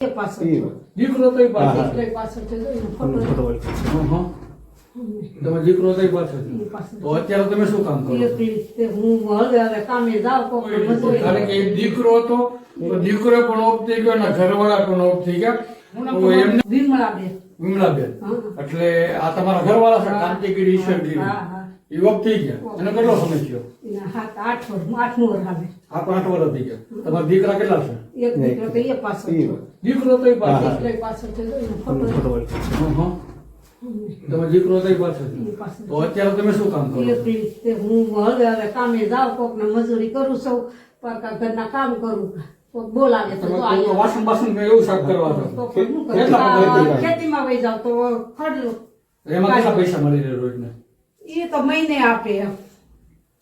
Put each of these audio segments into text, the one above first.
દીકરો તો પાછળ તમે દીકરો તો પાછળ તો અત્યારે તમે શું કામ કરો? હું કામે જાઉં કારણ કે એક દીકરો હતો તો દીકરો પણ ઓફ થઈ ગયો અને ઘરવાળા પણ ઓફ થઈ ગયા તો એમને વિમલાબેન એટલે આ તમારા ઘરવાળા છે કાંતિગીરી ઈશ્વરગીરી એ ઓફ થઈ ગયા અને કેટલો સમય થયો? 8 વર્ષ થઈ ગયા. તમારા દીકરા કેટલા છે? એક દીકરો તો એ પાછળ દીકરો તો પાછળ તમે દીકરો તો પાછળ તો અત્યારે તમે શું કામ કરો? હું કામે જાઉં કોક ને મજૂરી કરું છું પાકા ઘરના કામ કરું કોક બોલાવે તો તમે વાસણ બાસણ એવું સાફ કરવા છો? ખેતીમાં વહી જાવ તો ખડલું એમાં કેટલા પૈસા મળી રહે રોજને? એ તો મહિને આપે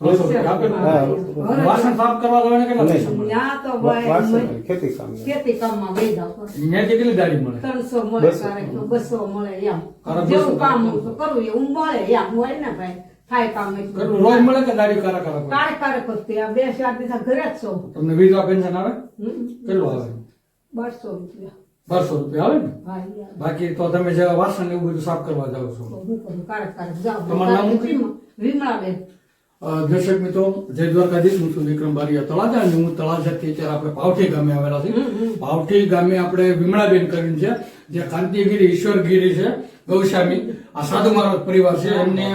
વાસણ સાફ કરવા જવાને કેટલા પૈસા મળે? ત્યાં તો ખેતી કામમાં વહી જાવ ત્યાં કેટલી દાડી મળે? 300 મળે ક્યારેક તો 200 મળે એમ જેવું કામ કરું એવું મળે એમ હોય ને ભાઈ થાય કામ એટલું રોજ મળે કે દાડી કારા કારે કરતી આ 2-4 દિવસ ઘરે જ છો. તમને વિધવા પેન્શન આવે? કેટલું આવે? 1200 રૂપિયા. 1200 રૂપિયા આવે ને? હા યાર. બાકી તો તમે જે વાસણ એવું બધું સાફ કરવા જાવ છો? હું કરું કારે જાઉં. તમારું નામ શું? વિમલાબેન. દર્શક મિત્રો, જય દ્વારકાધીશ. હું છું વિક્રમ બારિયા તળાજા અને હું તળાજાથી અત્યારે આપણે પાવઠી ગામે આવેલા છીએ. પાવઠી ગામે આપણે વિમળાબેન કરીને છે જે કાંતિગીરી ઈશ્વરગીરી છે ગૌસ્વામી. આ સાધુ મહારાજ પરિવાર છે. એમને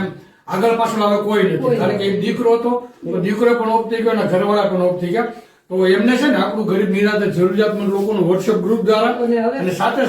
આગળ પાછળ હવે કોઈ નથી કારણ કે એક દીકરો હતો તો દીકરો પણ ઓફ થઈ ગયો અને ઘરવાળા પણ ઓફ થઈ ગયા તો એમને છે ને આપણું ગરીબ નિરાધાર જરૂરિયાતમંદ લોકોનું વોટ્સએપ ગ્રુપ દ્વારા અને સાથે